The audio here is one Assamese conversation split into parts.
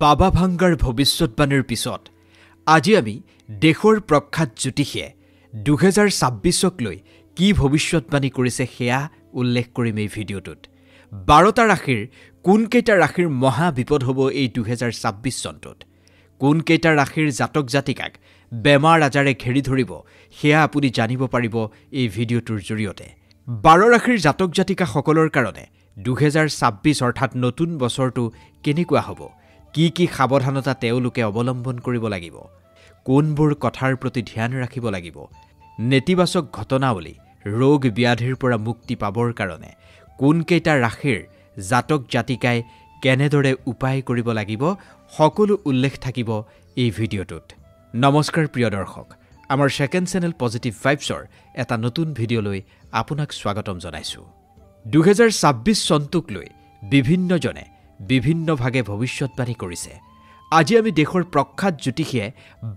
বাবা ভাঙ্গাৰ ভৱিষ্যতবাণীৰ পিছত আজি আমি দেশৰ প্ৰখ্যাত জ্যোতিষীয়ে 2026ক লৈ কি ভৱিষ্যতবাণী কৰিছে সেয়া উল্লেখ কৰিম এই ভিডিঅ'টোত। 12টা ৰাশিৰ কোনকেইটা ৰাশিৰ মহা বিপদ হ'ব এই 2026 চনটোত, কোনকেইটা ৰাশিৰ জাতক জাতিকাক বেমাৰ আজাৰে ঘেৰি ধৰিব সেয়া আপুনি জানিব পাৰিব এই ভিডিঅ'টোৰ জৰিয়তে। 12 ৰাশিৰ জাতক জাতিকাসকলৰ কাৰণে 2026 অৰ্থাৎ নতুন বছৰটো কেনেকুৱা হ'ব, কি কি সাৱধানতা তেওঁলোকে অৱলম্বন কৰিব লাগিব, কোনবোৰ কথাৰ প্ৰতি ধ্যান ৰাখিব লাগিব, নেতিবাচক ঘটনাৱলী ৰোগ ব্যাধিৰ পৰা মুক্তি পাবৰ কাৰণে কোনকেইটা ৰাশিৰ জাতক জাতিকাই কেনেদৰে উপায় কৰিব লাগিব সকলো উল্লেখ থাকিব এই ভিডিঅ'টোত। নমস্কাৰ প্ৰিয় দৰ্শক, আমাৰ সেকেণ্ড চেনেল পজিটিভ ভাইবছৰ এটা নতুন ভিডিঅ'লৈ আপোনাক স্বাগতম জনাইছোঁ। 2026 চনটোক লৈ বিভিন্নজনে বিভিন্ন ভাগে ভৱিষ্যতবাণী কৰিছে। আজি আমি দেশৰ প্ৰখ্যাত জ্যোতিষীয়ে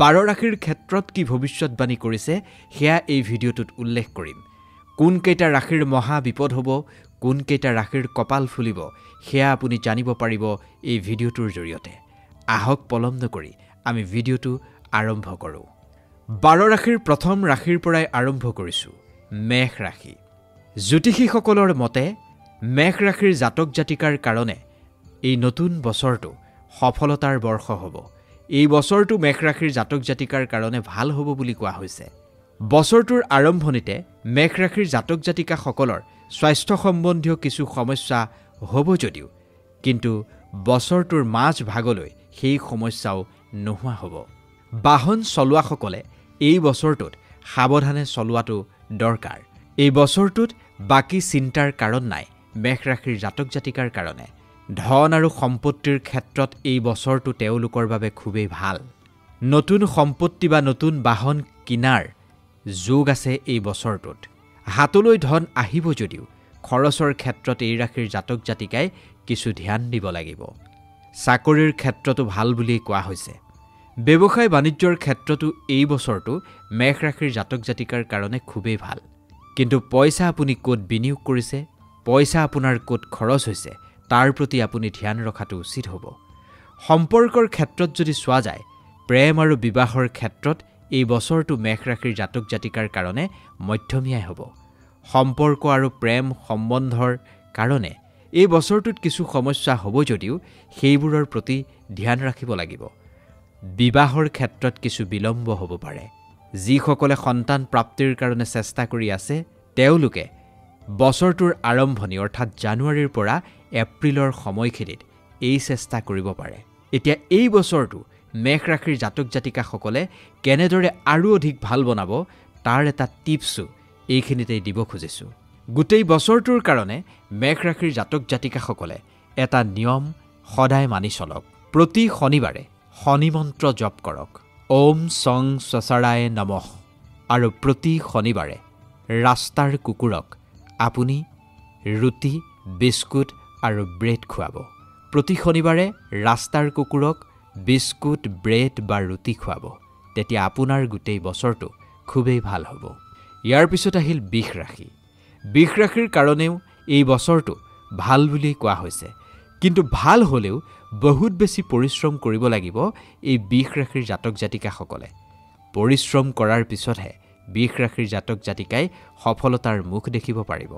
12 ৰাশিৰ ক্ষেত্ৰত কি ভৱিষ্যতবাণী কৰিছে সেয়া এই ভিডিঅ'টোত উল্লেখ কৰিম। কোনকেইটা ৰাশিৰ মহা বিপদ হ'ব, কোনকেইটা ৰাশিৰ কপাল ফুলিব সেয়া আপুনি জানিব পাৰিব এই ভিডিঅ'টোৰ জৰিয়তে। আহক পলম নকৰি আমি ভিডিঅ'টো আৰম্ভ কৰোঁ। 12 ৰাশিৰ প্ৰথম ৰাশিৰ পৰাই আৰম্ভ কৰিছোঁ, মেষ ৰাশি। জ্যোতিষীসকলৰ মতে মেষ ৰাশিৰ জাতক জাতিকাৰ কাৰণে এই নতুন বছৰটো সফলতাৰ বৰ্ষ হ'ব। এই বছৰটো মেষ ৰাশিৰ জাতক জাতিকাৰ কাৰণে ভাল হ'ব বুলি কোৱা হৈছে। বছৰটোৰ আৰম্ভণিতে মেষ ৰাশিৰ জাতক জাতিকাসকলৰ স্বাস্থ্য সম্বন্ধীয় কিছু সমস্যা হ'ব যদিও কিন্তু বছৰটোৰ মাজ ভাগলৈ সেই সমস্যাও নোহোৱা হ'ব। বাহন চলোৱাসকলে এই বছৰটোত সাৱধানে চলোৱাটো দৰকাৰ। এই বছৰটোত বাকী চিন্তাৰ কাৰণ নাই মেষ ৰাশিৰ জাতক জাতিকাৰ কাৰণে। ধন আৰু সম্পত্তিৰ ক্ষেত্ৰত এই বছৰটো তেওঁলোকৰ বাবে খুবেই ভাল। নতুন সম্পত্তি বা নতুন বাহন কিনাৰ যোগ আছে এই বছৰটোত। হাতলৈ ধন আহিব যদিও খৰচৰ ক্ষেত্ৰত এই ৰাশিৰ জাতক জাতিকাই কিছু ধ্যান দিব লাগিব। চাকৰিৰ ক্ষেত্ৰতো ভাল বুলি কোৱা হৈছে। ব্যৱসায় বাণিজ্যৰ ক্ষেত্ৰতো এই বছৰটো মেষ ৰাশিৰ জাতক জাতিকাৰ কাৰণে খুবেই ভাল। কিন্তু পইচা আপুনি ক'ত বিনিয়োগ কৰিছে, পইচা আপোনাৰ ক'ত খৰচ হৈছে তাৰ প্ৰতি আপুনি ধ্যান ৰখাটো উচিত হ'ব। সম্পৰ্কৰ ক্ষেত্ৰত যদি চোৱা যায়, প্ৰেম আৰু বিবাহৰ ক্ষেত্ৰত এই বছৰটো মেষ ৰাশিৰ জাতক জাতিকাৰ কাৰণে মধ্যমীয়াই হ'ব। সম্পৰ্ক আৰু প্ৰেম সম্বন্ধৰ কাৰণে এই বছৰটোত কিছু সমস্যা হ'ব যদিও সেইবোৰৰ প্ৰতি ধ্যান ৰাখিব লাগিব। বিবাহৰ ক্ষেত্ৰত কিছু বিলম্ব হ'ব পাৰে। যিসকলে সন্তান প্ৰাপ্তিৰ কাৰণে চেষ্টা কৰি আছে তেওঁলোকে বছৰটোৰ আৰম্ভণি অৰ্থাৎ জানুৱাৰীৰ পৰা এপ্ৰিলৰ সময়খিনিত এই চেষ্টা কৰিব পাৰে। এতিয়া এই বছৰটো মেষ ৰাশিৰ জাতক জাতিকাসকলে কেনেদৰে আৰু অধিক ভাল বনাব তাৰ এটা টিপছো এইখিনিতেই দিব খুজিছোঁ। গোটেই বছৰটোৰ কাৰণে মেষ ৰাশিৰ জাতক জাতিকাসকলে এটা নিয়ম সদায় মানি চলক। প্ৰতি শনিবাৰে শনি মন্ত্ৰ জপ কৰক, ওম সং স্বচাৰায় নমঃ। আৰু প্ৰতি শনিবাৰে ৰাস্তাৰ কুকুৰক আপুনি ৰুটি, বিস্কুট আৰু ব্ৰেড খুৱাব। প্ৰতি শনিবাৰে ৰাস্তাৰ কুকুৰক বিস্কুট, ব্ৰেড বা ৰুটি খুৱাব। তেতিয়া আপোনাৰ গোটেই বছৰটো খুবেই ভাল হ'ব। ইয়াৰ পিছত আহিল বৃষ ৰাশি। বৃষ ৰাশিৰ কাৰণেও এই বছৰটো ভাল বুলি কোৱা হৈছে। কিন্তু ভাল হ'লেও বহুত বেছি পৰিশ্ৰম কৰিব লাগিব এই বৃষ ৰাশিৰ জাতক জাতিকাসকলে। পৰিশ্ৰম কৰাৰ পিছতহে বৃষ ৰাশিৰ জাতক জাতিকাই সফলতাৰ মুখ দেখিব পাৰিব।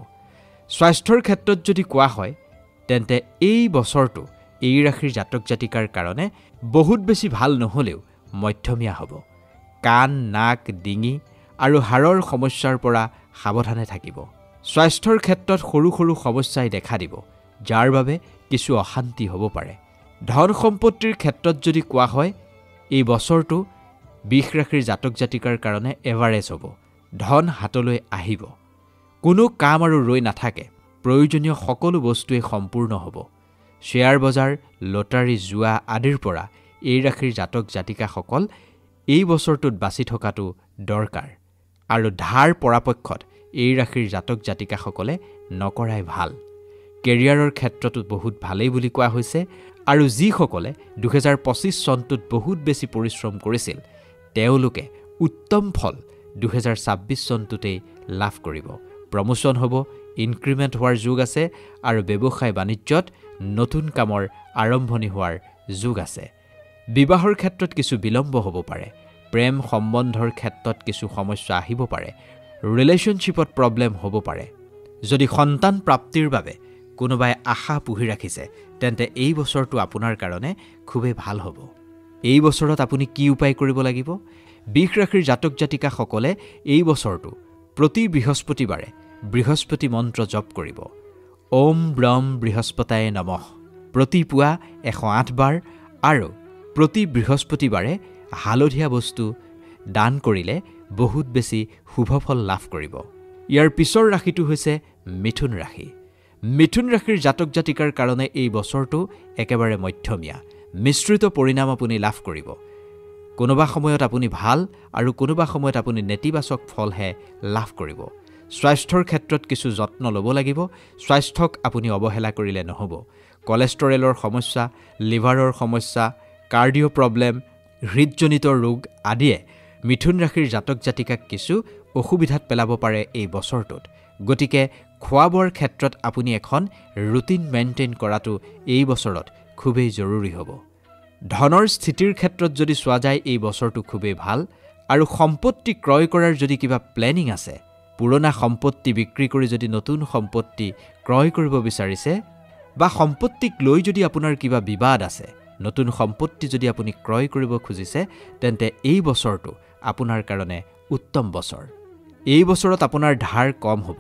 স্বাস্থ্যৰ ক্ষেত্ৰত যদি কোৱা হয় তেন্তে এই বছৰটো এই ৰাশিৰ জাতক জাতিকাৰ কাৰণে বহুত বেছি ভাল নহ'লেও মধ্যমীয়া হ'ব। কাণ, নাক, ডিঙি আৰু হাড়ৰ সমস্যাৰ পৰা সাৱধানে থাকিব। স্বাস্থ্যৰ ক্ষেত্ৰত সৰু সৰু সমস্যাই দেখা দিব, যাৰ বাবে কিছু অশান্তি হ'ব পাৰে। ধন সম্পত্তিৰ ক্ষেত্ৰত যদি কোৱা হয় এই বছৰটো বৃষ ৰাশিৰ জাতক জাতিকাৰ কাৰণে এভাৰেজ হ'ব। ধন হাতলৈ আহিব, কোনো কাম আৰু ৰৈ নাথাকে, প্ৰয়োজনীয় সকলো বস্তুৱেই সম্পূৰ্ণ হ'ব। শ্বেয়াৰ বজাৰ, লটাৰী, জুৱা আদিৰ পৰা এই ৰাশিৰ জাতক জাতিকাসকল এই বছৰটোত বাছি থকাটো দৰকাৰ। আৰু ধাৰ পৰাপক্ষত এই ৰাশিৰ জাতক জাতিকাসকলে নকৰাই ভাল। কেৰিয়াৰৰ ক্ষেত্ৰতো বহুত ভালেই বুলি কোৱা হৈছে। আৰু যিসকলে 2025 চনটোত বহুত বেছি পৰিশ্ৰম কৰিছিল তেওঁলোকে উত্তম ফল 2026 চনটোতেই লাভ কৰিব। প্ৰমোশ্যন হ'ব, ইনক্ৰিমেণ্ট হোৱাৰ যোগ আছে আৰু ব্যৱসায় বাণিজ্যত নতুন কামৰ আৰম্ভণি হোৱাৰ যোগ আছে। বিবাহৰ ক্ষেত্ৰত কিছু বিলম্ব হ'ব পাৰে প্ৰেম সম্বন্ধৰ ক্ষেত্ৰত কিছু সমস্যা আহিব পাৰে ৰিলেশ্যনশ্বিপত প্ৰব্লেম হ'ব পাৰে যদি সন্তান প্ৰাপ্তিৰ বাবে কোনোবাই আশা পুহি ৰাখিছে তেন্তে এই বছৰটো আপোনাৰ কাৰণে খুবেই ভাল হ'ব এই বছৰত আপুনি কি উপায় কৰিব লাগিব বৃষ ৰাশিৰ জাতক জাতিকাসকলে এই বছৰটো প্ৰতি বৃহস্পতিবাৰে বৃহস্পতি মন্ত্ৰ জপ কৰিব ওম ব্ৰহ্ম বৃহস্পতায়ে নমঃ প্ৰতি পুৱা 108 বাৰ আৰু প্ৰতি বৃহস্পতিবাৰে হালধীয়া বস্তু দান কৰিলে বহুত বেছি শুভ ফল লাভ কৰিব ইয়াৰ পিছৰ ৰাশিটো হৈছে মিথুন ৰাশি মিথুন ৰাশিৰ জাতক জাতিকাৰ কাৰণে এই বছৰটো একেবাৰে মধ্যমীয়া মিশ্ৰিত পৰিণাম আপুনি লাভ কৰিব কোনোবা সময়ত আপুনি ভাল আৰু কোনোবা সময়ত আপুনি নেতিবাচক ফলহে লাভ কৰিব স্বাস্থ্যৰ ক্ষেত্ৰত কিছু যত্ন ল'ব লাগিব স্বাস্থ্যক আপুনি অৱহেলা কৰিলে নহ'ব কোলেষ্টৰেলৰ সমস্যা লিভাৰৰ সমস্যা কাৰ্ডিঅ' প্ৰব্লেম হৃদজনিত ৰোগ আদিয়ে মিথুন ৰাশিৰ জাতক জাতিকাক কিছু অসুবিধাত পেলাব পাৰে এই বছৰটোত গতিকে খোৱা বোৱাৰ ক্ষেত্ৰত আপুনি এখন ৰুটিন মেইনটেইন কৰাটো এই বছৰত খুবেই জৰুৰী হ'ব ধনৰ স্থিতিৰ ক্ষেত্ৰত যদি চোৱা যায় এই বছৰটো খুবেই ভাল আৰু সম্পত্তি ক্ৰয় কৰাৰ যদি কিবা প্লেনিং আছে পুৰণা সম্পত্তি বিক্ৰী কৰি যদি নতুন সম্পত্তি ক্ৰয় কৰিব বিচাৰিছে বা সম্পত্তিক লৈ যদি আপোনাৰ কিবা বিবাদ আছে নতুন সম্পত্তি যদি আপুনি ক্ৰয় কৰিব খুজিছে তেন্তে এই বছৰটো আপোনাৰ কাৰণে উত্তম বছৰ এই বছৰত আপোনাৰ ধাৰ কম হ'ব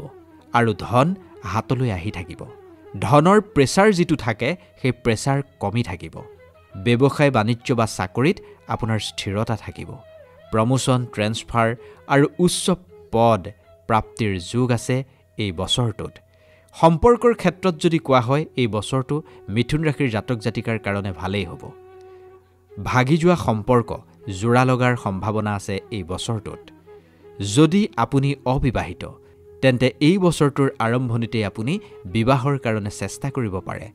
আৰু ধন হাতলৈ আহি থাকিব ধনৰ প্ৰেছাৰ যিটো থাকে সেই প্ৰেছাৰ কমি থাকিব ব্যৱসায় বাণিজ্য বা চাকৰিত আপোনাৰ স্থিৰতা থাকিব প্ৰমোচন ট্ৰেন্সফাৰ আৰু উচ্চ পদ প্ৰাপ্তিৰ যোগ আছে এই বছৰটোত সম্পৰ্কৰ ক্ষেত্ৰত যদি কোৱা হয় এই বছৰটো মিথুন ৰাশিৰ জাতক জাতিকাৰ কাৰণে ভালেই হ'ব ভাগি যোৱা সম্পৰ্ক জোৰা লগাৰ সম্ভাৱনা আছে এই বছৰটোত যদি আপুনি অবিবাহিত তেন্তে এই বছৰটোৰ আৰম্ভণিতে আপুনি বিবাহৰ কাৰণে চেষ্টা কৰিব পাৰে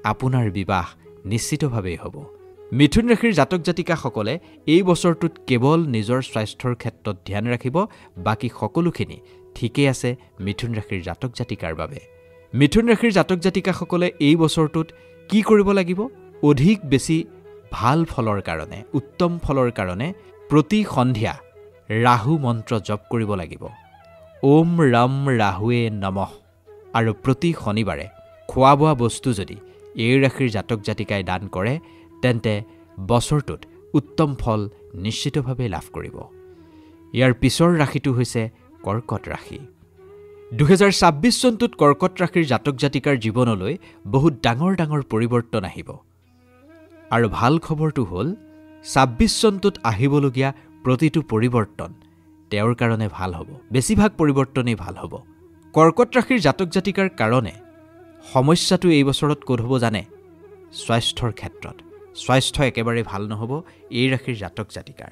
আপোনাৰ বিবাহ নিশ্চিতভাৱেই হ'ব মিথুন ৰাশিৰ জাতক জাতিকাসকলে এই বছৰটোত কেৱল নিজৰ স্বাস্থ্যৰ ক্ষেত্ৰত ধ্যান ৰাখিব বাকি সকলোখিনি ঠিকই আছে মিথুন ৰাশিৰ জাতক জাতিকাৰ বাবে মিথুন ৰাশিৰ জাতক জাতিকাসকলে এই বছৰটোত কি কৰিব লাগিব অধিক বেছি ভাল ফলৰ কাৰণে উত্তম ফলৰ কাৰণে প্ৰতি সন্ধিয়া ৰাহু মন্ত্ৰ জপ কৰিব লাগিব ওম ৰাম ৰাহুৱে নমঃ আৰু প্ৰতি শনিবাৰে খোৱা বোৱা বস্তু যদি এই ৰাশিৰ জাতক জাতিকাই দান কৰে তেন্তে বছৰটোত উত্তম ফল নিশ্চিতভাৱে লাভ কৰিব ইয়াৰ পিছৰ ৰাশিটো হৈছে কৰ্কট ৰাশি 2026 চনটোত কৰ্কট ৰাশিৰ জাতক জাতিকাৰ জীৱনলৈ বহুত ডাঙৰ ডাঙৰ পৰিৱৰ্তন আহিব আৰু ভাল খবৰটো হ'ল 26 চনটোত আহিবলগীয়া প্ৰতিটো পৰিৱৰ্তন তেওঁৰ কাৰণে ভাল হ'ব বেছিভাগ পৰিৱৰ্তনেই ভাল হ'ব কৰ্কট ৰাশিৰ জাতক জাতিকাৰ কাৰণে সমস্যাটো এই বছৰত ক'ত হ'ব জানে স্বাস্থ্যৰ ক্ষেত্ৰত স্বাস্থ্য একেবাৰে ভাল নহ'ব এই ৰাশিৰ জাতক জাতিকাৰ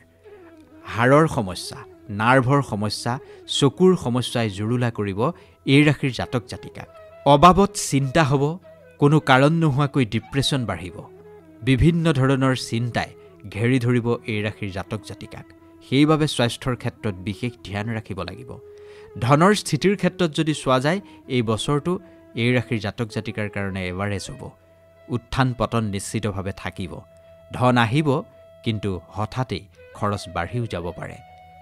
হাড়ৰ সমস্যা নাৰ্ভৰ সমস্যা চকুৰ সমস্যাই জুৰুলা কৰিব এই ৰাশিৰ জাতক জাতিকাক অবাবত চিন্তা হ'ব কোনো কাৰণ নোহোৱাকৈ ডিপ্ৰেছন বাঢ়িব বিভিন্ন ধৰণৰ চিন্তাই ঘেৰি ধৰিব এই ৰাশিৰ জাতক জাতিকাক সেইবাবে স্বাস্থ্যৰ ক্ষেত্ৰত বিশেষ ধ্যান ৰাখিব লাগিব ধনৰ স্থিতিৰ ক্ষেত্ৰত যদি চোৱা যায় এই বছৰটো এই ৰাশিৰ জাতক জাতিকাৰ কাৰণে এভাৰেজ হ'ব উত্থান পতন নিশ্চিতভাৱে থাকিব ধন আহিব কিন্তু হঠাতেই খৰচ বাঢ়িও যাব পাৰে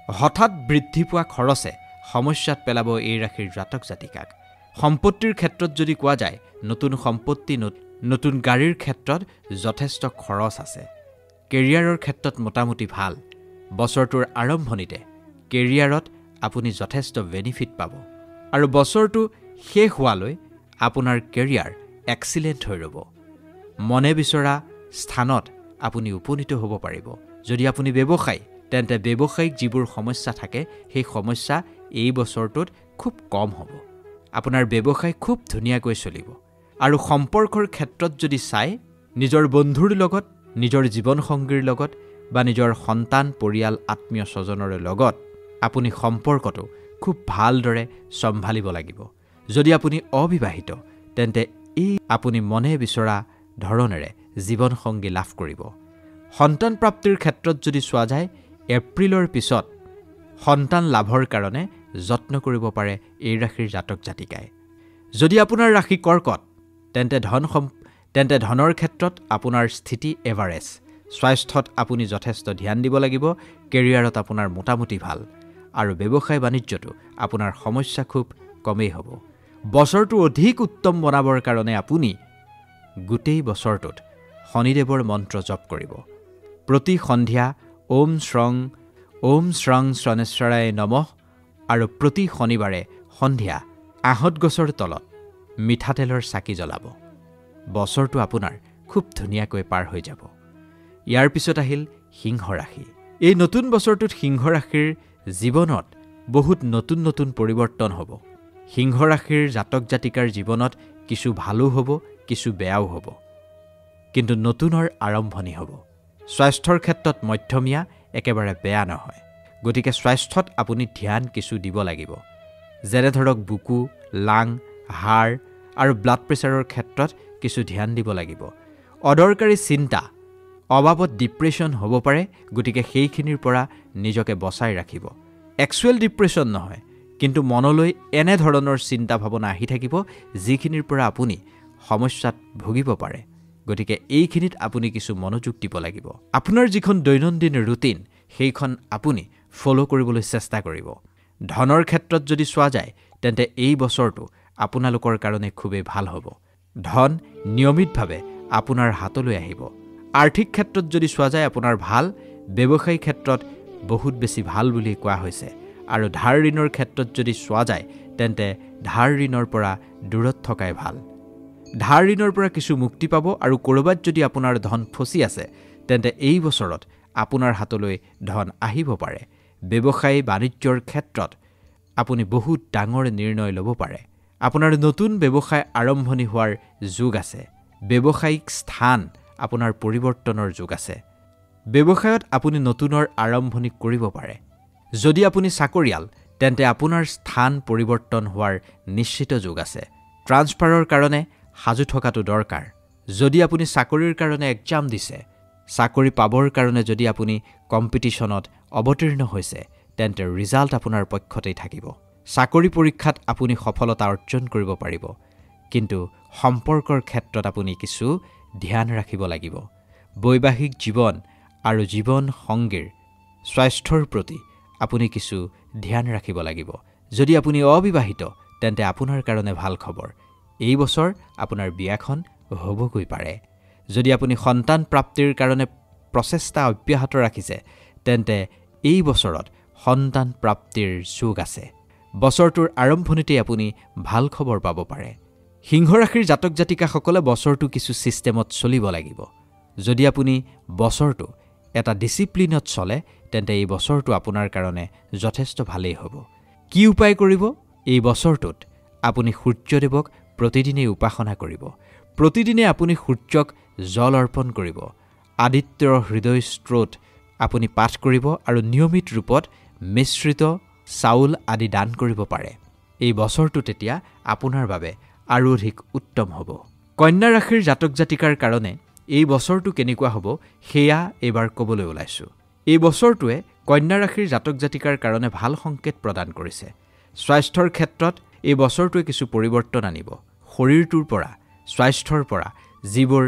হঠাৎ বৃদ্ধি পোৱা খৰচে সমস্যাত পেলাব এই ৰাশিৰ জাতক জাতিকাক সম্পত্তিৰ ক্ষেত্ৰত যদি কোৱা যায় নতুন সম্পত্তি নতুন গাড়ীৰ ক্ষেত্ৰত যথেষ্ট খৰচ আছে কেৰিয়াৰৰ ক্ষেত্ৰত মোটামুটি ভাল বছৰটোৰ আৰম্ভণিতে কেৰিয়াৰত আপুনি যথেষ্ট বেনিফিট পাব আৰু বছৰটো শেষ হোৱালৈ আপোনাৰ কেৰিয়াৰ এক্সিলেণ্ট হৈ ৰ'ব মনে বিচৰা স্থানত আপুনি উপনীত হ'ব পাৰিব যদি আপুনি ব্যৱসায়ী তেন্তে ব্যৱসায়িক যিবোৰ সমস্যা থাকে সেই সমস্যা এই বছৰটোত খুব কম হ'ব আপোনাৰ ব্যৱসায় খুব ধুনীয়াকৈ চলিব আৰু সম্পৰ্কৰ ক্ষেত্ৰত যদি চাই নিজৰ বন্ধুৰ লগত নিজৰ জীৱনসংগীৰ লগত বা নিজৰ সন্তান পৰিয়াল আত্মীয় স্বজনৰ লগত আপুনি সম্পৰ্কটো খুব ভালদৰে চম্ভালিব লাগিব যদি আপুনি অবিবাহিত তেন্তে এই আপুনি মনে বিচৰা ধৰণেৰে জীৱনসংগী লাভ কৰিব সন্তান প্ৰাপ্তিৰ ক্ষেত্ৰত যদি চোৱা যায় এপ্ৰিলৰ পিছত সন্তান লাভৰ কাৰণে যত্ন কৰিব পাৰে এই ৰাশিৰ জাতক জাতিকাই যদি আপোনাৰ ৰাশি কৰ্কট তেন্তে ধনৰ ক্ষেত্ৰত আপোনাৰ স্থিতি এভাৰেজ স্বাস্থ্যত আপুনি যথেষ্ট ধ্যান দিব লাগিব কেৰিয়াৰত আপোনাৰ মোটামুটি ভাল আৰু ব্যৱসায় বাণিজ্যটো আপোনাৰ সমস্যা খুব কমেই হ'ব বছৰটো অধিক উত্তম বনাবৰ কাৰণে আপুনি গোটেই বছৰটোত শনিদেৱৰ মন্ত্ৰ জপ কৰিব প্ৰতি সন্ধিয়া ওম শ্ৰং শনেশ্বৰায় নমঃ আৰু প্ৰতি শনিবাৰে সন্ধিয়া আহঁত গছৰ তলত মিঠাতেলৰ চাকি জ্বলাব বছৰটো আপোনাৰ খুব ধুনীয়াকৈ পাৰ হৈ যাব ইয়াৰ পিছত আহিল সিংহ ৰাশি এই নতুন বছৰটোত সিংহ ৰাশিৰ জীৱনত বহুত নতুন পৰিৱৰ্তন হ'ব সিংহ ৰাশিৰ জাতক জাতিকাৰ জীৱনত কিছু ভালো হ'ব কিছু বেয়াও হ'ব কিন্তু নতুনৰ আৰম্ভণি হ'ব স্বাস্থ্যৰ ক্ষেত্ৰত মধ্যমীয়া একেবাৰে বেয়া নহয় গতিকে স্বাস্থ্যত আপুনি ধ্যান কিছু দিব লাগিব যেনে ধৰক বুকু লাং হাড় আৰু ব্লাড প্ৰেছাৰৰ ক্ষেত্ৰত কিছু ধ্যান দিব লাগিব অদৰকাৰী চিন্তা অবাবত ডিপ্ৰেছন হ'ব পাৰে গতিকে সেইখিনিৰ পৰা নিজকে বচাই ৰাখিব এক্সুৱেল ডিপ্ৰেছন নহয় কিন্তু মনলৈ এনে ধৰণৰ চিন্তা ভাৱনা আহি থাকিব যিখিনিৰ পৰা আপুনি সমস্যাত ভুগিব পাৰে গতিকে এইখিনিত আপুনি কিছু মনোযোগ দিব লাগিব আপোনাৰ যিখন দৈনন্দিন ৰুটিন সেইখন আপুনি ফলো কৰিবলৈ চেষ্টা কৰিব ধনৰ ক্ষেত্ৰত যদি চোৱা যায় তেন্তে এই বছৰটো আপোনালোকৰ কাৰণে খুবেই ভাল হ'ব ধন নিয়মিতভাৱে আপোনাৰ হাতলৈ আহিব আৰ্থিক ক্ষেত্ৰত যদি চোৱা যায় আপোনাৰ ভাল ব্যৱসায়িক ক্ষেত্ৰত বহুত বেছি ভাল বুলি কোৱা হৈছে আৰু ধাৰ ঋণৰ ক্ষেত্ৰত যদি চোৱা যায় তেন্তে ধাৰ ঋণৰ পৰা দূৰত থকাই ভাল ধাৰ ঋণৰ পৰা কিছু মুক্তি পাব আৰু ক'ৰবাত যদি আপোনাৰ ধন ফচি আছে তেন্তে এই বছৰত আপোনাৰ হাতলৈ ধন আহিব পাৰে ব্যৱসায় বাণিজ্যৰ ক্ষেত্ৰত আপুনি বহুত ডাঙৰ নিৰ্ণয় ল'ব পাৰে আপোনাৰ নতুন ব্যৱসায় আৰম্ভণি হোৱাৰ যোগ আছে ব্যৱসায়িক স্থান আপোনাৰ পৰিৱৰ্তনৰ যোগ আছে ব্যৱসায়ত আপুনি নতুনৰ আৰম্ভণি কৰিব পাৰে যদি আপুনি চাকৰিয়াল তেন্তে আপোনাৰ স্থান পৰিৱৰ্তন হোৱাৰ নিশ্চিত যোগ আছে ট্ৰান্সফাৰৰ কাৰণে সাজু থকাটো দৰকাৰ যদি আপুনি চাকৰিৰ কাৰণে এক্সাম দিছে চাকৰি পাবৰ কাৰণে যদি আপুনি কম্পিটিশ্যনত অৱতীৰ্ণ হৈছে তেন্তে ৰিজাল্ট আপোনাৰ পক্ষতেই থাকিব চাকৰি পৰীক্ষাত আপুনি সফলতা অৰ্জন কৰিব পাৰিব কিন্তু সম্পৰ্কৰ ক্ষেত্ৰত আপুনি কিছু ধ্যান ৰাখিব লাগিব বৈবাহিক জীৱন আৰু জীৱন সংগীৰ স্বাস্থ্যৰ প্ৰতি আপুনি কিছু ধ্যান ৰাখিব লাগিব যদি আপুনি অবিবাহিত তেন্তে আপোনাৰ কাৰণে ভাল খবৰ এই বছৰ আপোনাৰ বিয়াখন হ'বগৈ পাৰে যদি আপুনি সন্তান প্ৰাপ্তিৰ কাৰণে প্ৰচেষ্টা অব্যাহত ৰাখিছে তেন্তে এই বছৰত সন্তান প্ৰাপ্তিৰ যোগ আছে বছৰটোৰ আৰম্ভণিতে আপুনি ভাল খবৰ পাব পাৰে সিংহ ৰাশিৰ জাতক জাতিকাসকলে বছৰটো কিছু সিস্টেমত চলিব লাগিব যদি আপুনি বছৰটো এটা ডিসিপ্লিনত চলে তেন্তে এই বছৰটো আপোনাৰ কাৰণে যথেষ্ট ভালেই হ'ব কি উপায় কৰিব এই বছৰটোত আপুনি সূৰ্যদেৱক প্ৰতিদিনে উপাসনা কৰিব প্ৰতিদিনে আপুনি সূৰ্যক জল অৰ্পণ কৰিব আদিত্যৰ হৃদয় স্তোত্ৰ আপুনি পাঠ কৰিব আৰু নিয়মিত ৰূপত মিশ্ৰিত চাউল আদি দান কৰিব পাৰে এই বছৰটো তেতিয়া আপোনাৰ বাবে আৰু অধিক উত্তম হ'ব কন্যা ৰাশিৰ জাতক জাতিকাৰ কাৰণে এই বছৰটো কেনেকুৱা হ'ব হেয়া এবাৰ ক'বলৈ ওলাইছো এই বছৰটোৱে কন্যা ৰাশিৰ জাতক জাতিকাৰ কাৰণে ভাল সংকেত প্ৰদান কৰিছে স্বাস্থ্যৰ ক্ষেত্ৰত এই বছৰটোৱে কিছু পৰিৱৰ্তন আনিব শৰীৰটোৰ পৰা স্বাস্থ্যৰ পৰা যিবোৰ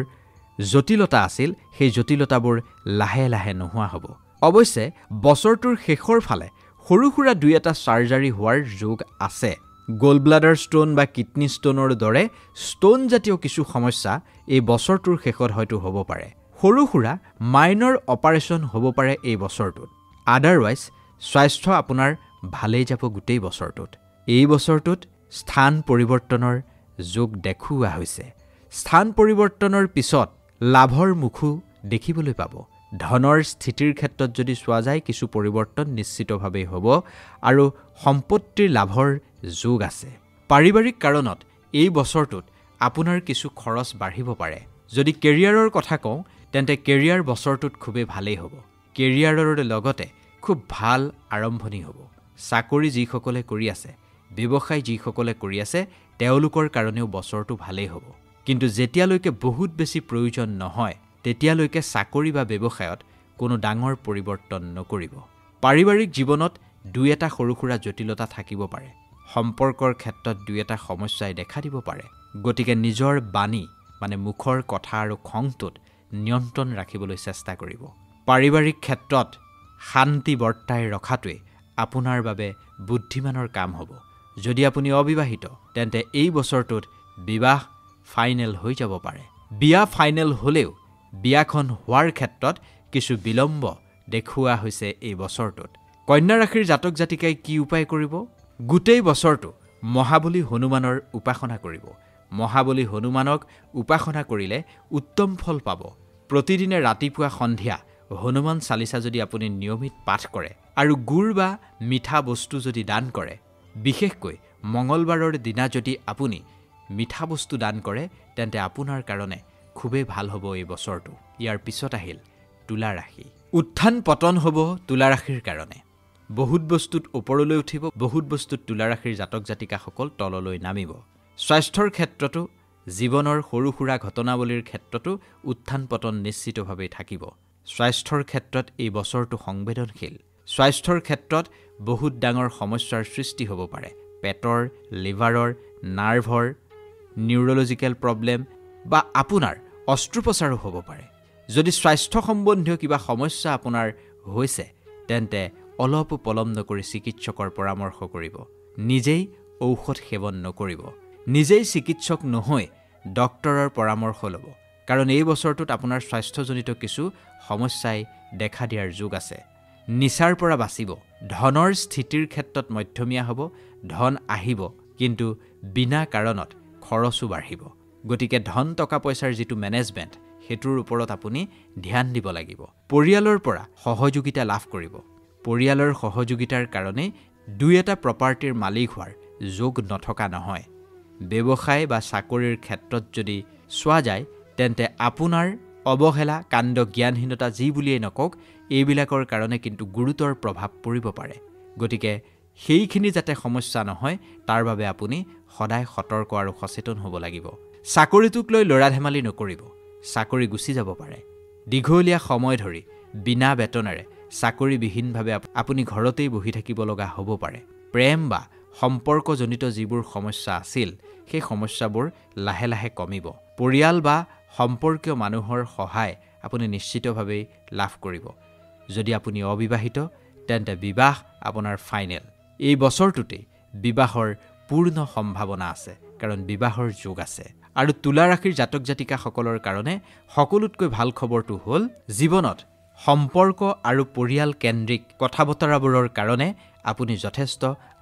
জটিলতা আছিল সেই জটিলতাবোৰ লাহে লাহে নোহোৱা হ'ব অৱশ্যে বছৰটোৰ শেষৰ ফালে সৰু সুৰা দুই এটা সাৰ্জাৰী হোৱাৰ যোগ আছে গোল ব্লাডাৰ ষ্টোন বা কিডনি ষ্টোনৰ দৰে ষ্টোন জাতীয় কিছু সমস্যা এই বছৰটোৰ শেষত হয়তো হ'ব পাৰে সৰু সুৰা মাইনৰ অপাৰেশ্যন হ'ব পাৰে এই বছৰটোত আদাৰৱাইজ স্বাস্থ্য আপোনাৰ ভালেই যাব গোটেই বছৰটোত এই বছৰটোত স্থান পৰিৱৰ্তনৰ যোগ দেখুওৱা হৈছে স্থান পৰিৱৰ্তনৰ পিছত লাভৰ মুখো দেখিবলৈ পাব ধনৰ স্থিতিৰ ক্ষেত্ৰত যদি চোৱা যায় কিছু পৰিৱৰ্তন নিশ্চিতভাৱে হ'ব আৰু সম্পত্তিৰ লাভৰ যোগ আছে পাৰিবাৰিক কাৰণত এই বছৰটোত আপোনাৰ কিছু খৰচ বাঢ়িব পাৰে যদি কেৰিয়াৰৰ কথা কওঁ তেন্তে কেৰিয়াৰ বছৰটোত খুবেই ভালেই হ'ব কেৰিয়াৰৰ লগতে খুব ভাল আৰম্ভণি হ'ব চাকৰি যিসকলে কৰি আছে ব্যৱসায় যিসকলে কৰি আছে তেওঁলোকৰ কাৰণেও বছৰটো ভালেই হ'ব কিন্তু যেতিয়ালৈকে বহুত বেছি প্ৰয়োজন নহয় তেতিয়ালৈকে চাকৰি বা ব্যৱসায়ত কোনো ডাঙৰ পৰিৱৰ্তন নকৰিব পাৰিবাৰিক জীৱনত দুই এটা সৰু সুৰা জটিলতা থাকিব পাৰে সম্পৰ্কৰ ক্ষেত্ৰত দুই এটা সমস্যাই দেখা দিব পাৰে গতিকে নিজৰ বাণী মানে মুখৰ কথা আৰু খংটোত নিয়ন্ত্ৰণ ৰাখিবলৈ চেষ্টা কৰিব। পাৰিবাৰিক ক্ষেত্ৰত শান্তি বৰ্তাই ৰখাটোৱে আপোনাৰ বাবে বুদ্ধিমানৰ কাম হ'ব। যদি আপুনি অবিবাহিত তেন্তে এই বছৰটোত বিবাহ ফাইনেল হৈ যাব পাৰে। বিয়া ফাইনেল হ'লেও বিয়াখন হোৱাৰ ক্ষেত্ৰত কিছু বিলম্ব দেখুওৱা হৈছে এই বছৰটোত। কন্যা ৰাশিৰ জাতক জাতিকাই কি উপায় কৰিব? গোটেই বছৰটো মহাবলী হনুমানৰ উপাসনা কৰিব। মহাবলী হনুমানক উপাসনা কৰিলে উত্তম ফল পাব। প্ৰতিদিনে ৰাতিপুৱা সন্ধিয়া হনুমান চালিচা যদি আপুনি নিয়মিত পাঠ কৰে আৰু গুড় বা মিঠা বস্তু যদি দান কৰে, বিশেষকৈ মঙলবাৰৰ দিনা যদি আপুনি মিঠা বস্তু দান কৰে তেন্তে আপোনাৰ কাৰণে খুবেই ভাল হ'ব এই বছৰটো। ইয়াৰ পিছত আহিল তুলা ৰাশি। উত্থান পতন হ'ব তুলা ৰাশিৰ কাৰণে। বহুত বস্তুত ওপৰলৈ উঠিব, বহুত বস্তুত তুলা ৰাশিৰ জাতক জাতিকাসকল তললৈ নামিব। স্বাস্থ্যৰ ক্ষেত্ৰতো জীৱনৰ সৰু সুৰা ঘটনাৱলীৰ ক্ষেত্ৰতো উত্থান পতন নিশ্চিতভাৱে থাকিব। স্বাস্থ্যৰ ক্ষেত্ৰত এই বছৰটো সংবেদনশীল। স্বাস্থ্যৰ ক্ষেত্ৰত বহুত ডাঙৰ সমস্যাৰ সৃষ্টি হ'ব পাৰে। পেটৰ, লিভাৰৰ, নাৰ্ভৰ, নিউৰলজিকেল প্ৰব্লেম বা আপোনাৰ অস্ত্ৰোপচাৰো হ'ব পাৰে। যদি স্বাস্থ্য সম্বন্ধীয় কিবা সমস্যা আপোনাৰ হৈছে তেন্তে অলপ পলম নকৰি চিকিৎসকৰ পৰামৰ্শ কৰিব। নিজেই ঔষধ সেৱন নকৰিব। নিজেই চিকিৎসক নহৈ ডক্তৰৰ পৰামৰ্শ ল'ব, কাৰণ এই বছৰটোত আপোনাৰ স্বাস্থ্যজনিত কিছু সমস্যাই দেখা দিয়াৰ যোগ আছে। নিচাৰ পৰা বাচিব। ধনৰ স্থিতিৰ ক্ষেত্ৰত মধ্যমীয়া হ'ব। ধন আহিব, কিন্তু বিনা কাৰণত খৰচো বাঢ়িব। গতিকে ধন টকা পইচাৰ যিটো মেনেজমেণ্ট সেইটোৰ ওপৰত আপুনি ধ্যান দিব লাগিব। পৰিয়ালৰ পৰা সহযোগিতা লাভ কৰিব। পৰিয়ালৰ সহযোগিতাৰ কাৰণে দুই এটা প্ৰপাৰ্টিৰ মালিক হোৱাৰ যোগ নথকা নহয়। ব্যৱসায় বা চাকৰিৰ ক্ষেত্ৰত যদি চোৱা যায় তেন্তে আপোনাৰ অৱহেলা, কাণ্ড, জ্ঞানহীনতা যি বুলিয়েই নকওক, এইবিলাকৰ কাৰণে কিন্তু গুৰুতৰ প্ৰভাৱ পৰিব পাৰে। গতিকে সেইখিনি যাতে সমস্যা নহয় তাৰ বাবে আপুনি সদায় সতৰ্ক আৰু সচেতন হ'ব লাগিব। চাকৰিটোক লৈ ল'ৰা ধেমালি নকৰিব। চাকৰি গুচি যাব পাৰে। দীঘলীয়া সময় ধৰি বিনা বেতনেৰে চাকৰিবিহীনভাৱে আপুনি ঘৰতেই বহি থাকিব লগা হ'ব পাৰে। প্ৰেম বা সম্পৰ্কজনিত যিবোৰ সমস্যা আছিল সেই সমস্যাবোৰ লাহে লাহে কমিব। পৰিয়াল বা সম্পৰ্কীয় মানুহৰ সহায় আপুনি নিশ্চিতভাৱেই লাভ কৰিব। যদি আপুনি অবিবাহিত তেন্তে বিবাহ আপোনাৰ ফাইনেল। এই বছৰটোতেই বিবাহৰ পূৰ্ণ সম্ভাৱনা আছে, কাৰণ বিবাহৰ যোগ আছে। আৰু তুলা ৰাশিৰ জাতক জাতিকাসকলৰ কাৰণে সকলোতকৈ ভাল খবৰটো হ'ল জীৱনত সম্পৰ্ক আৰু পৰিয়াল কেন্দ্ৰিক কথা বতৰাবোৰৰ কাৰণে আপুনি যথেষ্ট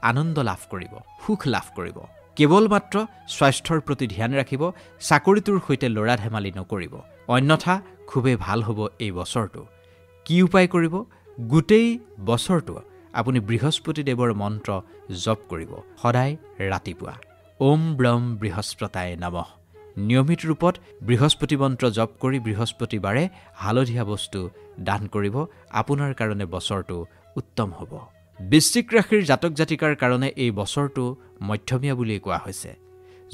আনন্দ লাভ কৰিব, সুখ লাভ কৰিব। কেৱল মাত্ৰ স্বাস্থ্যৰ প্ৰতি ধ্যান ৰাখিব। চাকৰিটোৰ সৈতে ল'ৰা ধেমালি নকৰিব, অন্যথা খুবেই ভাল হ'ব এই বছৰটো। কি উপায় কৰিব? গোটেই বছৰটো আপুনি বৃহস্পতি দেৱৰ মন্ত্ৰ জপ কৰিব সদায় ৰাতিপুৱা। ওম ব্ৰহ্ম বৃহস্পতায় নমঃ। নিয়মিত ৰূপত বৃহস্পতি মন্ত্ৰ জপ কৰি বৃহস্পতিবাৰে হালধীয়া বস্তু দান কৰিব। আপোনাৰ কাৰণে বছৰটো উত্তম হ'ব। বৃশ্চিক ৰাশিৰ জাতক জাতিকাৰ কাৰণে এই বছৰটো মধ্যমীয়া বুলিয়েই কোৱা হৈছে।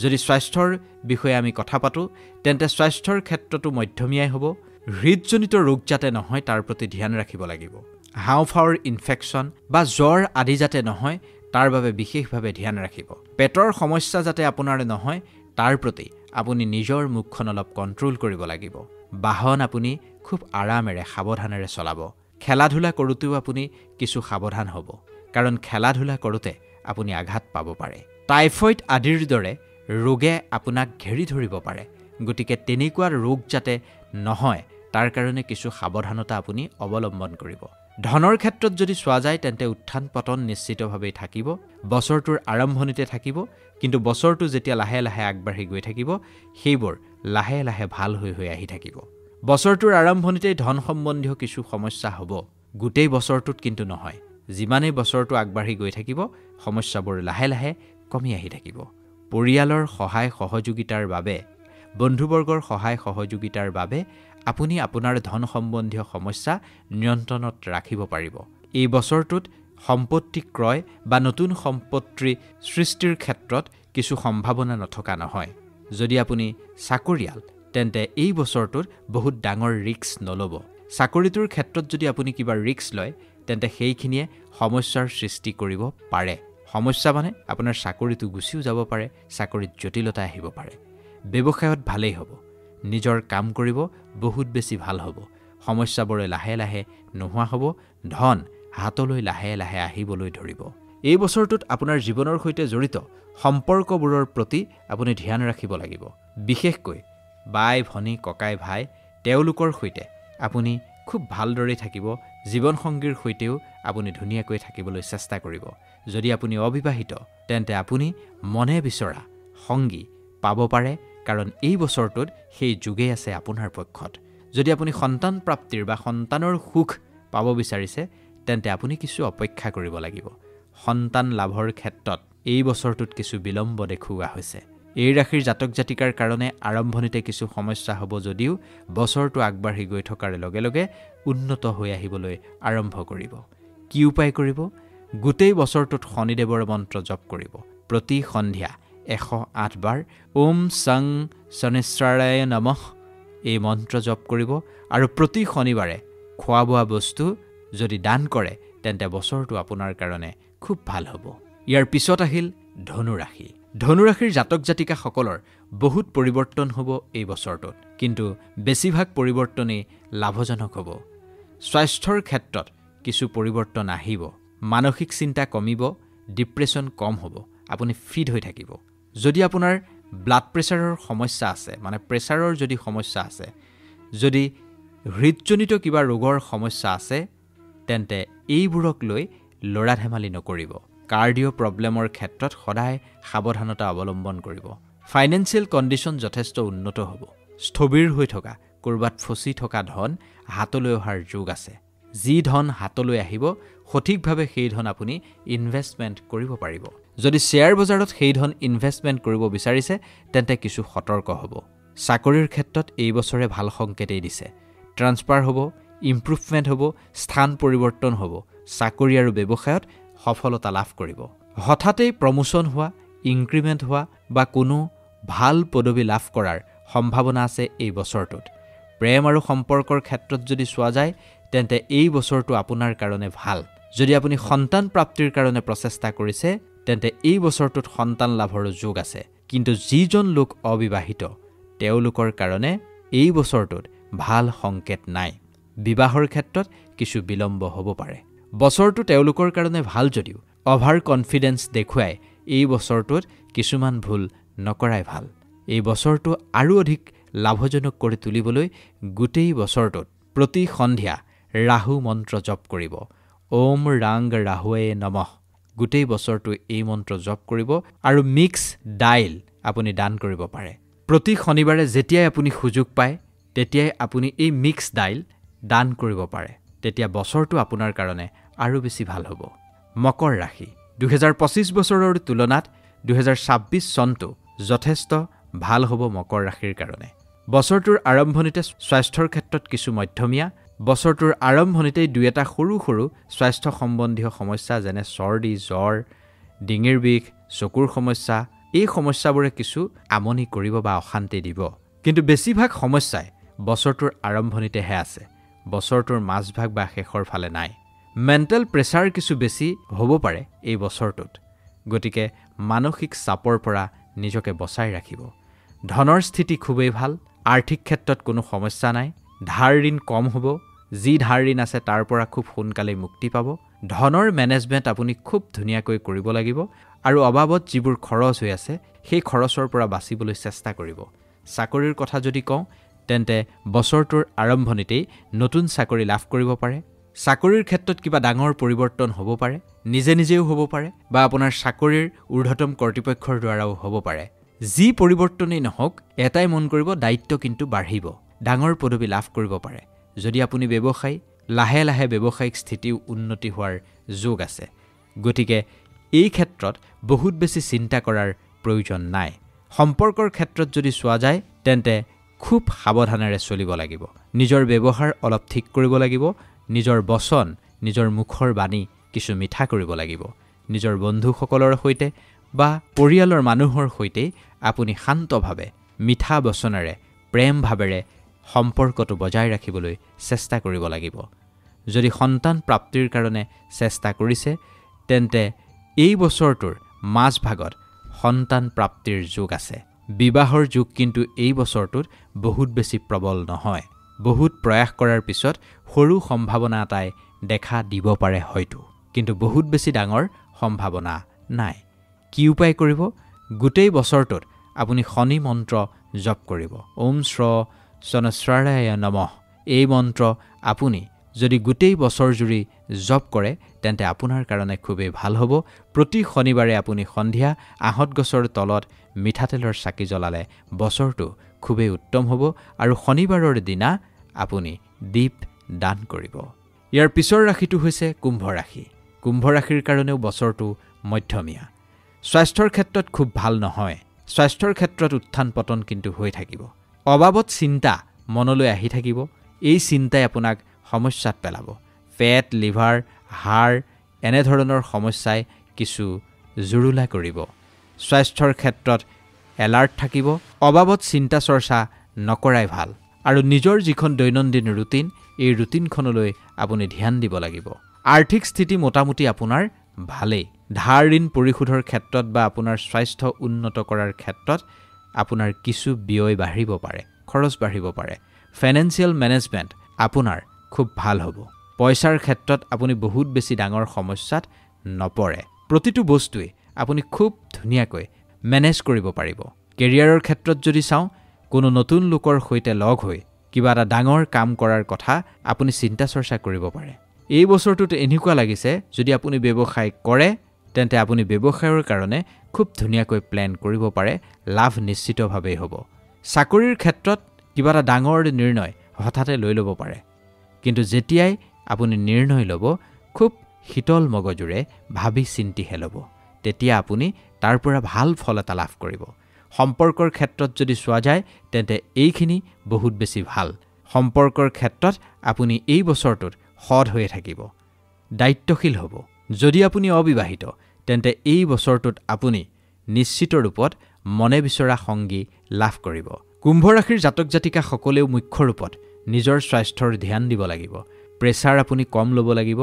যদি স্বাস্থ্যৰ বিষয়ে আমি কথা পাতোঁ তেন্তে স্বাস্থ্যৰ ক্ষেত্ৰতো মধ্যমীয়াই হ'ব। হৃদজনিত ৰোগ যাতে নহয় তাৰ প্ৰতি ধ্যান ৰাখিব লাগিব। হাওঁফাওৰ ইনফেকশ্যন বা জ্বৰ আদি যাতে নহয় তাৰ বাবে বিশেষভাৱে ধ্যান ৰাখিব। পেটৰ সমস্যা যাতে আপোনাৰ নহয় তাৰ প্ৰতি আপুনি নিজৰ মুখখন অলপ কণ্ট্ৰল কৰিব লাগিব। বাহন আপুনি খুব আৰামেৰে সাৱধানেৰে চলাব। খেলা ধূলা কৰোঁতেও আপুনি কিছু সাৱধান হ'ব, কাৰণ খেলা ধূলা কৰোঁতে আপুনি আঘাত পাব পাৰে। টাইফয়েড আদিৰ দৰে ৰোগে আপোনাক ঘেৰি ধৰিব পাৰে। গতিকে তেনেকুৱা ৰোগ যাতে নহয় তাৰ কাৰণে কিছু সাৱধানতা আপুনি অৱলম্বন কৰিব। ধনৰ ক্ষেত্ৰত যদি চোৱা যায় তেন্তে উত্থান পতন নিশ্চিতভাৱেই থাকিব। বছৰটোৰ আৰম্ভণিতে থাকিব, কিন্তু বছৰটো যেতিয়া লাহে লাহে আগবাঢ়ি গৈ থাকিব সেইবোৰ লাহে লাহে ভাল হৈ আহি থাকিব। বছৰটোৰ আৰম্ভণিতেই ধন সম্বন্ধীয় কিছু সমস্যা হ'ব, গোটেই বছৰটোত কিন্তু নহয়। যিমানেই বছৰটো আগবাঢ়ি গৈ থাকিব সমস্যাবোৰ লাহে লাহে কমি আহি থাকিব। পৰিয়ালৰ সহায় সহযোগিতাৰ বাবে, বন্ধুবৰ্গৰ সহায় সহযোগিতাৰ বাবে আপুনি আপোনাৰ ধন সম্বন্ধীয় সমস্যা নিয়ন্ত্ৰণত ৰাখিব পাৰিব। এই বছৰটোত সম্পত্তি ক্ৰয় বা নতুন সম্পত্তি সৃষ্টিৰ ক্ষেত্ৰত কিছু সম্ভাৱনা নথকা নহয়। যদি আপুনি চাকৰিয়াল তেন্তে এই বছৰটোত বহুত ডাঙৰ ৰিস্ক নল'ব। চাকৰিটোৰ ক্ষেত্ৰত যদি আপুনি কিবা ৰিস্ক লয় তেন্তে সেইখিনিয়ে সমস্যাৰ সৃষ্টি কৰিব পাৰে। সমস্যা মানে আপোনাৰ চাকৰিটো গুচিও যাব পাৰে, চাকৰিত জটিলতা আহিব পাৰে। ব্যৱসায়ত ভালেই হ'ব। নিজৰ কাম কৰিব বহুত বেছি ভাল হ'ব সমস্যাবোৰ লাহে লাহে নোহোৱা হ'ব ধন হাতলৈ লাহে লাহে আহিবলৈ ধৰিব এই বছৰটোত আপোনাৰ জীৱনৰ সৈতে জড়িত সম্পৰ্কবোৰৰ প্ৰতি আপুনি ধ্যান ৰাখিব লাগিব বিশেষকৈ বাই ভনী ককাই ভাই তেওঁলোকৰ সৈতে আপুনি খুব ভালদৰে থাকিব জীৱন সংগীৰ সৈতেও আপুনি ধুনীয়াকৈ থাকিবলৈ চেষ্টা কৰিব যদি আপুনি অবিবাহিত তেন্তে আপুনি মনে বিচৰা সংগী পাব পাৰে কাৰণ এই বছৰটোত সেই যুগে আছে আপোনাৰ পক্ষত যদি আপুনি সন্তান প্ৰাপ্তিৰ বা সন্তানৰ সুখ পাব বিচাৰিছে তেন্তে আপুনি কিছু অপেক্ষা কৰিব লাগিব সন্তান লাভৰ ক্ষেত্ৰত এই বছৰটোত কিছু বিলম্ব দেখুওৱা হৈছে এই ৰাশিৰ জাতক জাতিকাৰ কাৰণে আৰম্ভণিতে কিছু সমস্যা হ'ব যদিও বছৰটো আগবাঢ়ি গৈ থকাৰ লগে লগে উন্নত হৈ আহিবলৈ আৰম্ভ কৰিব কি উপায় কৰিব গোটেই বছৰটোত শনিদেৱৰ মন্ত্ৰ জপ কৰিব প্ৰতি সন্ধিয়া 108 বাৰ ওম সং শনিশ্চৰায় নমঃ এই মন্ত্ৰ জপ কৰিব আৰু প্ৰতি শনিবাৰে খোৱা বোৱা বস্তু যদি দান কৰে তেন্তে বছৰটো আপোনাৰ কাৰণে খুব ভাল হ'ব ইয়াৰ পিছত আহিল ধনুৰাশি ধনুৰাশিৰ জাতক জাতিকাসকলৰ বহুত পৰিৱৰ্তন হ'ব এই বছৰটোত কিন্তু বেছিভাগ পৰিৱৰ্তনেই লাভজনক হ'ব স্বাস্থ্যৰ ক্ষেত্ৰত কিছু পৰিৱৰ্তন আহিব মানসিক চিন্তা কমিব ডিপ্ৰেছন কম হ'ব আপুনি ফিট হৈ থাকিব যদি আপোনাৰ ব্লাড প্ৰেছাৰৰ সমস্যা আছে মানে প্ৰেছাৰৰ যদি সমস্যা আছে যদি হৃদজনিত কিবা ৰোগৰ সমস্যা আছে তেন্তে এইবোৰক লৈ লৰা ধেমালি নকৰিব কাৰ্ডিও প্ৰব্লেমৰ ক্ষেত্ৰত সদায় সাৱধানতা অৱলম্বন কৰিব ফাইনেন্সিয়েল কণ্ডিশ্যন যথেষ্ট উন্নত হ'ব স্থবিৰ হৈ থকা কৰবাত ফচি থকা ধন হাতলৈ অহাৰ যোগ আছে যি ধন হাতলৈ আহিব সঠিকভাৱে সেই ধন আপুনি ইনভেষ্টমেণ্ট কৰিব পাৰিব যদি শ্বেয়াৰ বজাৰত সেই ধন ইনভেষ্টমেণ্ট কৰিব বিচাৰিছে তেন্তে কিছু সতৰ্ক হ'ব চাকৰিৰ ক্ষেত্ৰত এই বছৰে ভাল সংকেতেই দিছে ট্ৰান্সফাৰ হ'ব ইম্প্ৰুভমেণ্ট হ'ব স্থান পৰিৱৰ্তন হ'ব চাকৰি আৰু ব্যৱসায়ত সফলতা লাভ কৰিব হঠাতেই প্ৰমোচন হোৱা ইনক্ৰিমেণ্ট হোৱা বা কোনো ভাল পদবী লাভ কৰাৰ সম্ভাৱনা আছে এই বছৰটোত প্ৰেম আৰু সম্পৰ্কৰ ক্ষেত্ৰত যদি চোৱা যায় তেন্তে এই বছৰটো আপোনাৰ কাৰণে ভাল যদি আপুনি সন্তান প্ৰাপ্তিৰ কাৰণে প্ৰচেষ্টা কৰিছে তেন্তে এই বছৰটোত সন্তান লাভৰ যোগ আছে কিন্তু যিজন লোক অবিবাহিত তেওঁলোকৰ কাৰণে এই বছৰটোত ভাল সংকেত নাই বিবাহৰ ক্ষেত্ৰত কিছু বিলম্ব হ'ব পাৰে বছৰটো তেওঁলোকৰ কাৰণে ভাল যদিও অভাৰ কনফিডেন্স দেখুৱাই এই বছৰটোত কিছুমান ভুল নকৰাই ভাল এই বছৰটো আৰু অধিক লাভজনক কৰি তুলিবলৈ গোটেই বছৰটোত প্ৰতি সন্ধিয়া ৰাহু মন্ত্ৰ জপ কৰিব ওম ৰাং ৰাহুৱে নমঃ গোটেই বছৰটো এই মন্ত্ৰ জপ কৰিব আৰু মিক্স ডাইল আপুনি দান কৰিব পাৰে প্ৰতি শনিবাৰে যেতিয়াই আপুনি সুযোগ পায় তেতিয়াই আপুনি এই মিক্স ডাইল দান কৰিব পাৰে তেতিয়া বছৰটো আপোনাৰ কাৰণে আৰু বেছি ভাল হ'ব মকৰ ৰাশি 2025 বছৰৰ তুলনাত 2026 চনটো যথেষ্ট ভাল হ'ব মকৰ ৰাশিৰ কাৰণে বছৰটোৰ আৰম্ভণিতে স্বাস্থ্যৰ ক্ষেত্ৰত কিছু মধ্যমীয়া বছৰটোৰ আৰম্ভণিতেই দুই এটা সৰু সৰু স্বাস্থ্য সম্বন্ধীয় সমস্যা যেনে চৰ্দি জ্বৰ ডিঙিৰ বিষ চকুৰ সমস্যা এই সমস্যাবোৰে কিছু আমনি কৰিব বা অশান্তি দিব কিন্তু বেছিভাগ সমস্যাই বছৰটোৰ আৰম্ভণিতেহে আছে বছৰটোৰ মাজভাগ বা শেষৰ ফালে নাই মেণ্টেল প্ৰেছাৰ কিছু বেছি হ'ব পাৰে এই বছৰটোত গতিকে মানসিক চাপৰ পৰা নিজকে বচাই ৰাখিব ধনৰ স্থিতি খুবেই ভাল আৰ্থিক ক্ষেত্ৰত কোনো সমস্যা নাই ধাৰ ঋণ কম হ'ব যি ধাৰ ঋণ আছে তাৰ পৰা খুব সোনকালে মুক্তি পাব ধনৰ মেনেজমেণ্ট আপুনি খুব ধুনীয়াকৈ কৰিব লাগিব আৰু অবাবত যিবোৰ খৰচ হৈ আছে সেই খৰচৰ পৰা বাচিবলৈ চেষ্টা কৰিব চাকৰিৰ কথা যদি কওঁ তেন্তে বছৰটোৰ আৰম্ভণিতেই নতুন চাকৰি লাভ কৰিব পাৰে চাকৰিৰ ক্ষেত্ৰত কিবা ডাঙৰ পৰিৱৰ্তন হ'ব পাৰে নিজে নিজেও হ'ব পাৰে বা আপোনাৰ চাকৰিৰ ঊৰ্ধ্বতম কৰ্তৃপক্ষৰ দ্বাৰাও হ'ব পাৰে যি পৰিৱৰ্তনেই নহওক এটাই মন কৰিব দায়িত্ব কিন্তু বাঢ়িব ডাঙৰ পদবী লাভ কৰিব পাৰে যদি আপুনি ব্যৱসায়ী লাহে লাহে ব্যৱসায়িক স্থিতিও উন্নতি হোৱাৰ যোগ আছে গতিকে এই ক্ষেত্ৰত বহুত বেছি চিন্তা কৰাৰ প্ৰয়োজন নাই সম্পৰ্কৰ ক্ষেত্ৰত যদি চোৱা যায় তেন্তে খুব সাৱধানেৰে চলিব লাগিব নিজৰ ব্যৱহাৰ অলপ ঠিক কৰিব লাগিব নিজৰ বচন নিজৰ মুখৰ বাণী কিছু মিঠা কৰিব লাগিব নিজৰ বন্ধুসকলৰ সৈতে বা পৰিয়ালৰ মানুহৰ সৈতে আপুনি শান্তভাৱে মিঠা বচনেৰে প্ৰেম ভাৱেৰে সম্পৰ্কটো বজাই ৰাখিবলৈ চেষ্টা কৰিব লাগিব যদি সন্তান প্ৰাপ্তিৰ কাৰণে চেষ্টা কৰিছে তেন্তে এই বছৰটোৰ মাজভাগত সন্তান প্ৰাপ্তিৰ যোগ আছে বিবাহৰ যোগ কিন্তু এই বছৰটোত বহুত বেছি প্ৰবল নহয় বহুত প্ৰয়াস কৰাৰ পিছত সৰু সম্ভাৱনা এটাই দেখা দিব পাৰে হয়তো কিন্তু বহুত বেছি ডাঙৰ সম্ভাৱনা নাই কি উপায় কৰিব গোটেই বছৰটোত আপুনি শনি মন্ত্ৰ জপ কৰিব ওম শ্ৰ শনশ্ৰায় নমঃ এই মন্ত্ৰ আপুনি যদি গোটেই বছৰ জুৰি জপ কৰে তেন্তে আপোনাৰ কাৰণে খুবেই ভাল হ'ব প্ৰতি শনিবাৰে আপুনি সন্ধিয়া আহত গছৰ তলত মিঠাতেলৰ চাকি জ্বলালে বছৰটো খুবেই উত্তম হ'ব আৰু শনিবাৰৰ দিনা আপুনি দীপ দান কৰিব ইয়াৰ পিছৰ ৰাশিটো হৈছে কুম্ভ ৰাশি কুম্ভ ৰাশিৰ কাৰণেও বছৰটো মধ্যমীয়া স্বাস্থ্যৰ ক্ষেত্ৰত খুব ভাল নহয় স্বাস্থ্যৰ ক্ষেত্ৰত উত্থান পতন কিন্তু হৈ থাকিব অবাবত চিন্তা মনলৈ আহি থাকিব এই চিন্তাই আপোনাক সমস্যাত পেলাব পেট লিভাৰ হাড় এনে ধৰণৰ সমস্যাই কিছু জুৰুলা কৰিব স্বাস্থ্যৰ ক্ষেত্ৰত এলাৰ্ট থাকিব অবাবত চিন্তা চৰ্চা নকৰাই ভাল আৰু নিজৰ যিখন দৈনন্দিন ৰুটিন এই ৰুটিনখনলৈ আপুনি ধ্যান দিব লাগিব আৰ্থিক স্থিতি মোটামুটি আপোনাৰ ভালেই ধাৰ ঋণ পৰিশোধৰ ক্ষেত্ৰত বা আপোনাৰ স্বাস্থ্য উন্নত কৰাৰ ক্ষেত্ৰত আপোনাৰ কিছু ব্যয় বাঢ়িব পাৰে খৰচ বাঢ়িব পাৰে ফাইনেন্সিয়েল মেনেজমেণ্ট আপোনাৰ খুব ভাল হ'ব পইচাৰ ক্ষেত্ৰত আপুনি বহুত বেছি ডাঙৰ সমস্যাত নপৰে প্ৰতিটো বস্তুৱে আপুনি খুব ধুনীয়াকৈ মেনেজ কৰিব পাৰিব কেৰিয়াৰৰ ক্ষেত্ৰত যদি চাওঁ কোনো নতুন লোকৰ সৈতে লগ হৈ কিবা এটা ডাঙৰ কাম কৰাৰ কথা আপুনি চিন্তা চৰ্চা কৰিব পাৰে এই বছৰটোত এনেকুৱা লাগিছে যদি আপুনি ব্যৱসায় কৰে তেন্তে আপুনি ব্যৱসায়ৰ কাৰণে খুব ধুনীয়াকৈ প্ল্যান কৰিব পাৰে লাভ নিশ্চিতভাৱে হ'ব চাকৰিৰ ক্ষেত্ৰত কিবা এটা ডাঙৰ নিৰ্ণয় হঠাতে লৈ ল'ব পাৰে কিন্তু যেতিয়াই আপুনি নিৰ্ণয় ল'ব খুব শীতল মগজুৰে ভাবি চিন্তিহে ল'ব তেতিয়া আপুনি তাৰ পৰা ভাল ফল এটা লাভ কৰিব সম্পৰ্কৰ ক্ষেত্ৰত যদি চোৱা যায় তেন্তে এইখিনি বহুত বেছি ভাল সম্পৰ্কৰ ক্ষেত্ৰত আপুনি এই বছৰটোত সৎ হৈ থাকিব দায়িত্বশীল হ'ব যদি আপুনি অবিবাহিত তেন্তে এই বছৰটোত আপুনি নিশ্চিত ৰূপত মনে বিচৰা সংগী লাভ কৰিব কুম্ভ ৰাশিৰ জাতক জাতিকা সকলেও মুখ্য ৰূপত নিজৰ স্বাস্থ্যৰ ধ্যান দিব লাগিব প্ৰেছাৰ আপুনি কম ল'ব লাগিব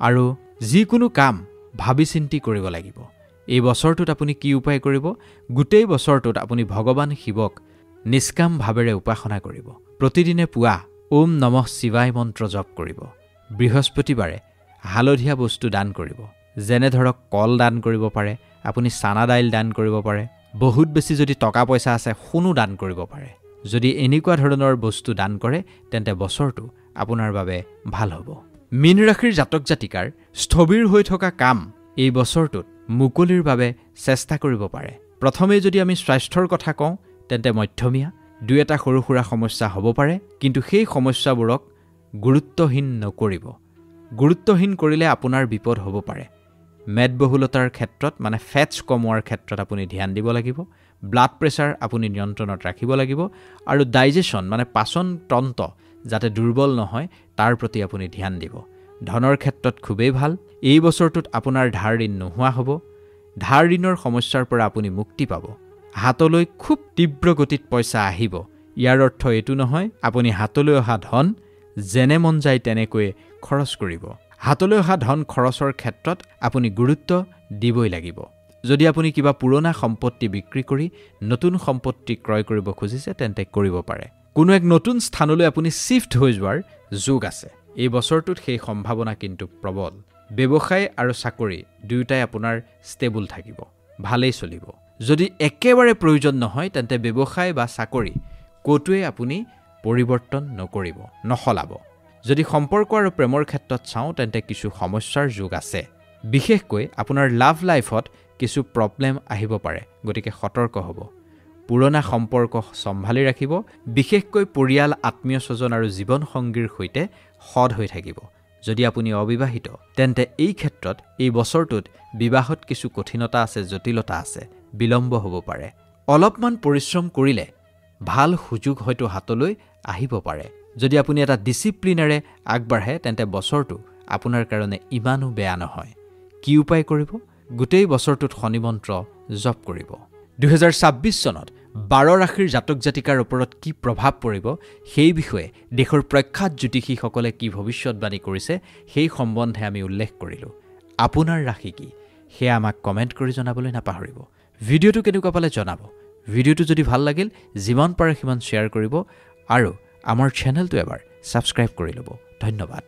আৰু যিকোনো কাম ভাবি চিন্তি কৰিব লাগিব এই বছৰটোত আপুনি কি উপায় কৰিব গোটেই বছৰটোত আপুনি ভগৱান শিৱক নিষ্কাম ভাৱেৰে উপাসনা কৰিব প্ৰতিদিনে পুৱা ওম নমঃ শিৱায় মন্ত্ৰ জপ কৰিব বৃহস্পতিবাৰে হালধীয়া বস্তু দান কৰিব যেনে ধৰক কল দান কৰিব পাৰে আপুনি চানা দাইল দান কৰিব পাৰে বহুত বেছি যদি টকা পইচা আছে সোণো দান কৰিব পাৰে যদি এনেকুৱা ধৰণৰ বস্তু দান কৰে তেন্তে বছৰটো আপোনাৰ বাবে ভাল হ'ব মীন ৰাশিৰ জাতক জাতিকাৰ স্থবিৰ হৈ থকা কাম এই বছৰটোত মুকলিৰ বাবে চেষ্টা কৰিব পাৰে প্ৰথমে যদি আমি স্বাস্থ্যৰ কথা কওঁ তেন্তে মধ্যমীয়া দুই এটা সৰু সুৰা সমস্যা হ'ব পাৰে কিন্তু সেই সমস্যাবোৰক গুৰুত্বহীন নকৰিব গুৰুত্বহীন কৰিলে আপোনাৰ বিপদ হ'ব পাৰে মেদবহুলতাৰ ক্ষেত্ৰত মানে ফেটছ কমোৱাৰ ক্ষেত্ৰত আপুনি ধ্যান দিব লাগিব ব্লাড প্ৰেছাৰ আপুনি নিয়ন্ত্ৰণত ৰাখিব লাগিব আৰু ডাইজেশ্যন মানে পাচন তন্ত্ৰ যাতে দুৰ্বল নহয় তাৰ প্ৰতি আপুনি ধ্যান দিব ধনৰ ক্ষেত্ৰত খুবেই ভাল এই বছৰটোত আপোনাৰ ধাৰ ঋণ নোহোৱা হ'ব ধাৰ ঋণৰ সমস্যাৰ পৰা আপুনি মুক্তি পাব হাতলৈ খুব তীব্ৰ গতিত পইচা আহিব ইয়াৰ অৰ্থ এইটো নহয় আপুনি হাতলৈ অহা ধন যেনে মন যায় তেনেকৈ খৰচ কৰিব হাতলৈ অহা ধন খৰচৰ ক্ষেত্ৰত আপুনি গুৰুত্ব দিবই লাগিব যদি আপুনি কিবা পুৰণা সম্পত্তি বিক্ৰী কৰি নতুন সম্পত্তি ক্ৰয় কৰিব খুজিছে তেন্তে কৰিব পাৰে কোনো এক নতুন স্থানলৈ আপুনি শিফট হৈ যোৱাৰ যোগ আছে এই বছৰটোত সেই সম্ভাৱনা কিন্তু প্ৰবল ব্যৱসায় আৰু চাকৰি দুয়োটাই আপোনাৰ ষ্টেবল থাকিব ভালেই চলিব যদি একেবাৰে প্ৰয়োজন নহয় তেন্তে ব্যৱসায় বা চাকৰি কোটোৱে আপুনি পৰিৱৰ্তন নকৰিব নখলাব যদি সম্পৰ্ক আৰু প্ৰেমৰ ক্ষেত্ৰত চাওঁ তেন্তে কিছু সমস্যাৰ যোগ আছে বিশেষকৈ আপোনাৰ লাভ লাইফত কিছু প্ৰব্লেম আহিব পাৰে গতিকে সতৰ্ক হ'ব পুৰণা সম্পৰ্ক সম্ভালি ৰাখিব বিশেষকৈ পৰিয়াল আত্মীয় স্বজন আৰু জীৱন সংগীৰ সৈতে সৎ হৈ থাকিব যদি আপুনি অবিবাহিত তেন্তে এই ক্ষেত্ৰত এই বছৰটোত বিবাহত কিছু কঠিনতা আছে জটিলতা আছে বিলম্ব হ'ব পাৰে অলপমান পৰিশ্ৰম কৰিলে ভাল সুযোগ হয়তো হাতলৈ আহিব পাৰে যদি আপুনি এটা ডিসিপ্লিনেৰে আগবাঢ়ে তেন্তে বছৰটো আপোনাৰ কাৰণে ইমানো বেয়া নহয় কি উপায় কৰিব গোটেই বছৰটোত শনি মন্ত্ৰ জপ কৰিব 2026 চনত 12 ৰাশিৰ জাতক জাতিকাৰ ওপৰত কি প্ৰভাৱ পৰিব সেই বিষয়ে দেশৰ প্ৰখ্যাত জ্যোতিষীসকলে কি ভৱিষ্যতবাণী কৰিছে সেই সম্বন্ধে আমি উল্লেখ কৰিলো আপোনাৰ ৰাশি কি সেয়া আমাক কমেন্ট কৰি জনাবলৈ নাপাহৰিব ভিডিওটো কেনেকুৱা পালে জনাব ভিডিঅ'টো যদি ভাল লাগিল যিমান পাৰে সিমান শ্বেয়াৰ কৰিব আৰু আমাৰ চেনেলটো এবাৰ ছাবস্ক্ৰাইব কৰি ল'ব ধন্যবাদ